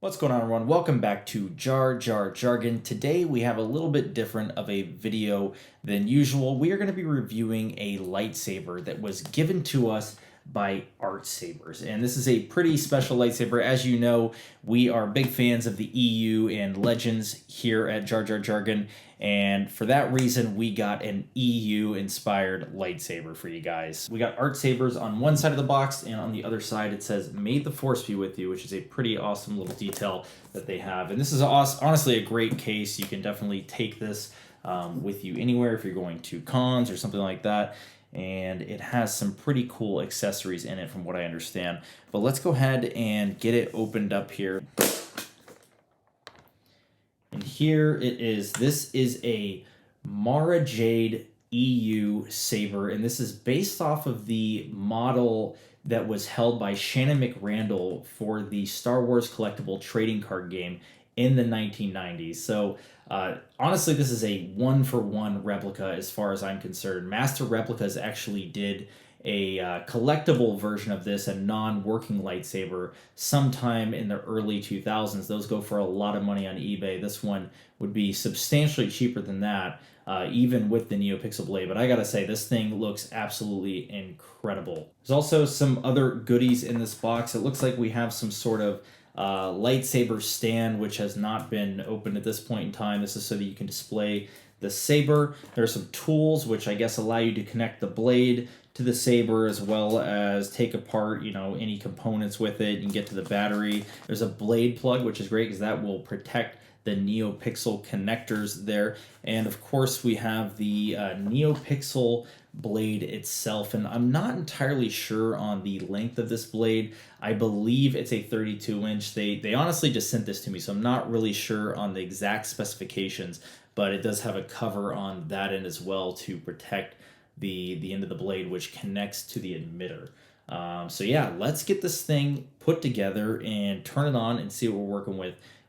What's going on, everyone? Welcome back to Jargon. Today we have a little bit different of a video than usual. We are going to be reviewing a lightsaber that was given to us by Artsabers, and this is a pretty special lightsaber. As you know, we are big fans of the EU and Legends here at Jargon, and for that reason we got an EU inspired lightsaber for you guys. We got Artsabers on one side of the box, and on the other side it says "May the Force be with you," which is a pretty awesome little detail that they have. And this is honestly a great case. You can definitely take this with you anywhere if you're going to cons or something like that. And it has some pretty cool accessories in it from what I understand. But let's go ahead and get it opened up here. And here it is. This is a Mara Jade EU saber, and this is based off of the model that was held by Shannon McRandall for the Star Wars collectible trading card game in the 1990s. So honestly, this is a one-for-one replica as far as I'm concerned. Master Replicas actually did a collectible version of this, a non-working lightsaber, sometime in the early 2000s. Those go for a lot of money on eBay. This one would be substantially cheaper than that, even with the NeoPixel blade. But I gotta say, this thing looks absolutely incredible. There's also some other goodies in this box. It looks like we have some sort of lightsaber stand, which has not been opened at this point in time. This is so that you can display the saber. There are some tools which I guess allow you to connect the blade to the saber, as well as take apart, any components with it and get to the battery. There's a blade plug, which is great because that will protect the NeoPixel connectors there. And of course we have the NeoPixel blade itself, and I'm not entirely sure on the length of this blade. I believe it's a 32 inch. They honestly just sent this to me, so I'm not really sure on the exact specifications, but it does have a cover on that end as well to protect the end of the blade, which connects to the emitter. So yeah, let's get this thing put together and turn it on and see what we're working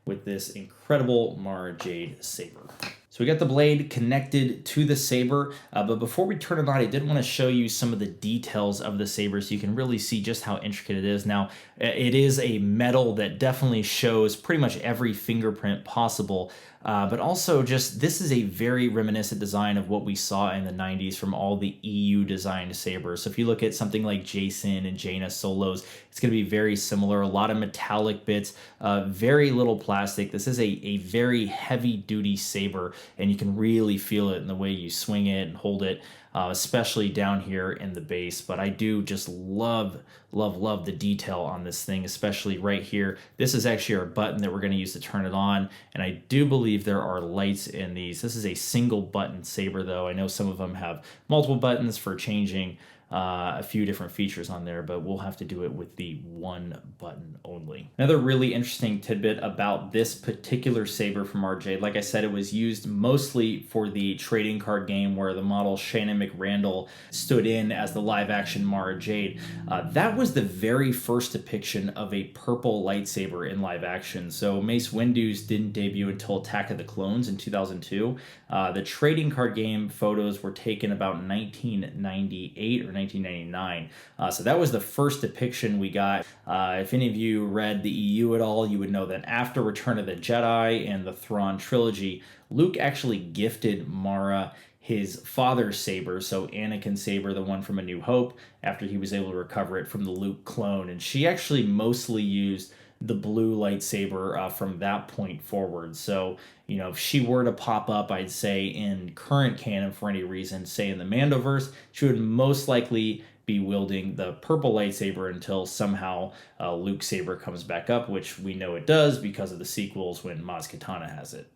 with this incredible Mara Jade saber. So we got the blade connected to the saber, but before we turn it on, I did want to show you some of the details of the saber so you can really see just how intricate it is. Now, it is a metal that definitely shows pretty much every fingerprint possible, but also just this is a very reminiscent design of what we saw in the 90s from all the EU designed sabers. So if you look at something like Jason and Jaina Solos, it's going to be very similar. A lot of metallic bits, very little plastic. This is a very heavy duty saber, and you can really feel it in the way you swing it and hold it, especially down here in the base. But I do just love the detail on this thing, especially right here. This is actually our button that we're going to use to turn it on, and I do believe there are lights in these. This is a single button saber, though. I know some of them have multiple buttons for changing a few different features on there, but we'll have to do it with the one button only. Another really interesting tidbit about this particular saber from RJ, like I said, it was used mostly for the trading card game where the model Shannon McRandall stood in as the live action Mara Jade. That was the very first depiction of a purple lightsaber in live action. So Mace Windu's didn't debut until Attack of the Clones in 2002. The trading card game photos were taken about 1998 or 1999. So that was the first depiction we got. If any of you read the EU at all, you would know that after Return of the Jedi and the Thrawn trilogy, Luke actually gifted Mara his father's saber, so Anakin's saber, the one from A New Hope, after he was able to recover it from the Luke clone. And she actually mostly used the blue lightsaber from that point forward. So, if she were to pop up, I'd say in current canon for any reason, say in the Mandoverse, she would most likely be wielding the purple lightsaber until somehow Luke's saber comes back up, which we know it does because of the sequels when Maz Kanata has it.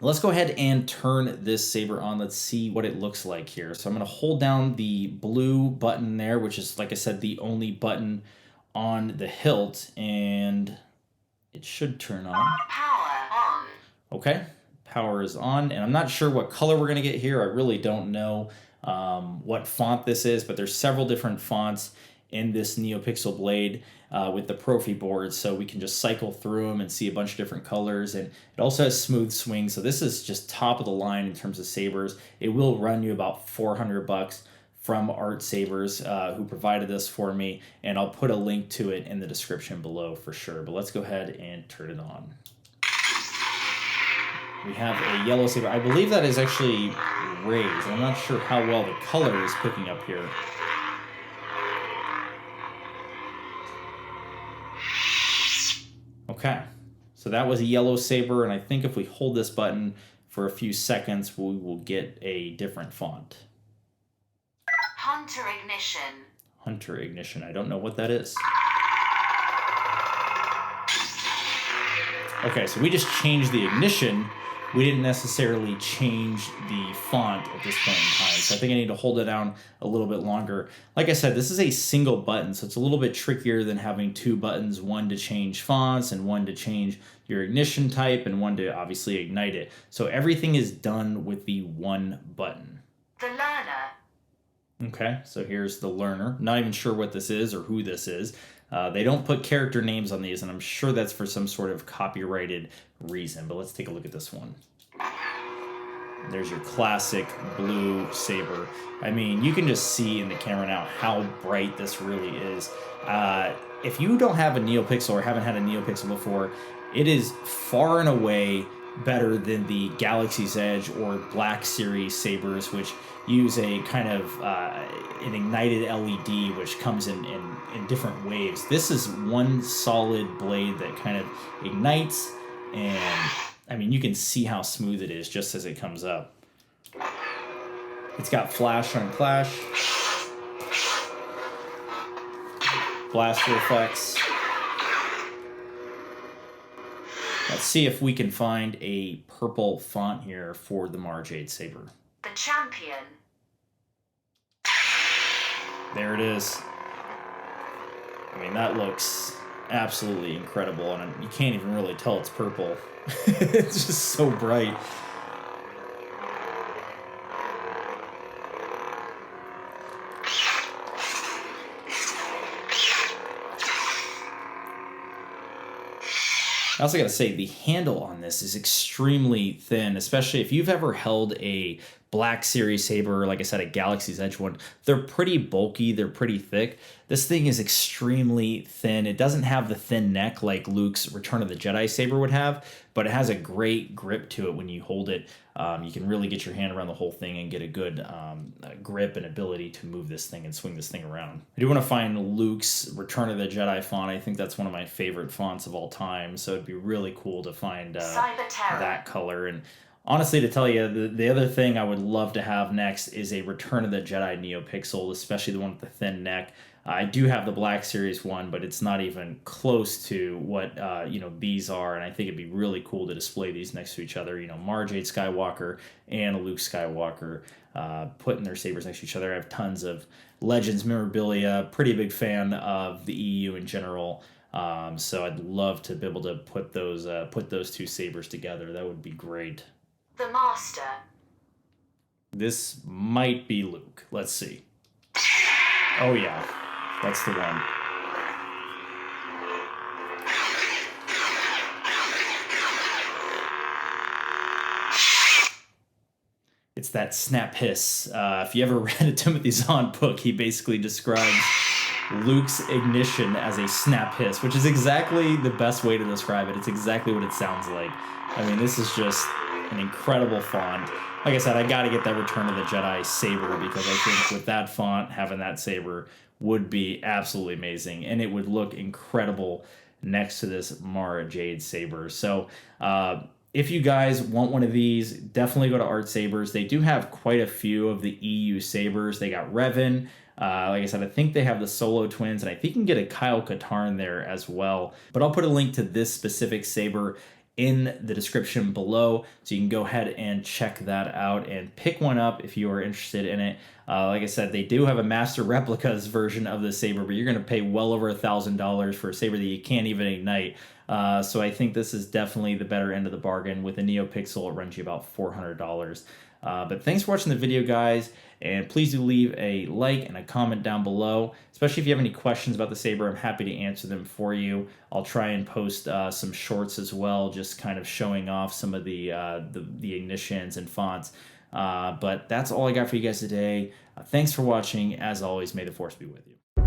Let's go ahead and turn this saber on. Let's see what it looks like here. So I'm going to hold down the blue button there, which is, like I said, the only button on the hilt, and it should turn on. Power on. Okay, power is on, and I'm not sure what color we're going to get here. I really don't know what font this is, but there's several different fonts in this NeoPixel blade with the Profi board, so we can just cycle through them and see a bunch of different colors. And it also has smooth swing, so this is just top of the line in terms of sabers. It will run you about $400 from Artsabers, who provided this for me, and I'll put a link to it in the description below for sure. But let's go ahead and turn it on. We have a yellow saber. I believe that is actually raised. I'm not sure how well the color is picking up here. Okay, so that was a yellow saber, and I think if we hold this button for a few seconds, we will get a different font. Hunter ignition. Hunter ignition. I don't know what that is. Okay, so we just changed the ignition. We didn't necessarily change the font at this point in time, so I think I need to hold it down a little bit longer. Like I said, this is a single button, so it's a little bit trickier than having two buttons, one to change fonts and one to change your ignition type and one to obviously ignite it. So everything is done with the one button. The learner. Okay, so here's the learner. Not even sure what this is or who this is. They don't put character names on these, and I'm sure that's for some sort of copyrighted reason, but let's take a look at this one. There's your classic blue saber. I mean, you can just see in the camera now how bright this really is. If you don't have a NeoPixel or haven't had a NeoPixel before, it is far and away better than the Galaxy's Edge or Black Series sabers, which use a kind of an ignited LED, which comes in different waves. This is one solid blade that kind of ignites, and I mean, you can see how smooth it is just as it comes up. It's got flash on clash, blaster effects. Let's see if we can find a purple font here for the Mara Jade Saber. The champion. There it is. I mean, that looks absolutely incredible, and you can't even really tell it's purple. It's just so bright. I also got to say, the handle on this is extremely thin, especially if you've ever held a Black Series saber, like I said, a Galaxy's Edge one. They're pretty bulky, they're pretty thick. This thing is extremely thin. It doesn't have the thin neck like Luke's Return of the Jedi saber would have, but it has a great grip to it when you hold it. You can really get your hand around the whole thing and get a good grip and ability to move this thing and swing this thing around. I do want to find Luke's Return of the Jedi font. I think that's one of my favorite fonts of all time, so it'd be really cool to find that color. And honestly, to tell you, the other thing I would love to have next is a Return of the Jedi NeoPixel, especially the one with the thin neck. I do have the Black Series one, but it's not even close to what these are, and I think it'd be really cool to display these next to each other. You know, Mara Jade Skywalker and a Luke Skywalker putting their sabers next to each other. I have tons of Legends memorabilia. Pretty big fan of the EU in general. So I'd love to be able to put those two sabers together. That would be great. The Master. This might be Luke. Let's see. Oh yeah, that's the one. It's that snap hiss. If you ever read a Timothy Zahn book, he basically describes Luke's ignition as a snap hiss, which is exactly the best way to describe it. It's exactly what it sounds like. I mean, this is just an incredible font. Like I said, I got to get that Return of the Jedi saber, because I think with that font, having that saber would be absolutely amazing, and it would look incredible next to this Mara Jade saber. So if you guys want one of these, definitely go to Artsabers. They do have quite a few of the EU sabers. They got Revan. Like I said, I think they have the Solo Twins, and I think you can get a Kyle Katarn there as well. But I'll put a link to this specific saber in the description below, so you can go ahead and check that out and pick one up if you are interested in it. Like I said, they do have a Master Replicas version of the saber, but you're going to pay well over $1,000 for a saber that you can't even ignite. So I think this is definitely the better end of the bargain. With a NeoPixel, it runs you about $400. But thanks for watching the video, guys, and please do leave a like and a comment down below, especially if you have any questions about the saber. I'm happy to answer them for you. I'll try and post some shorts as well, just kind of showing off some of the ignitions and fonts. But that's all I got for you guys today. Thanks for watching. As always, may the Force be with you.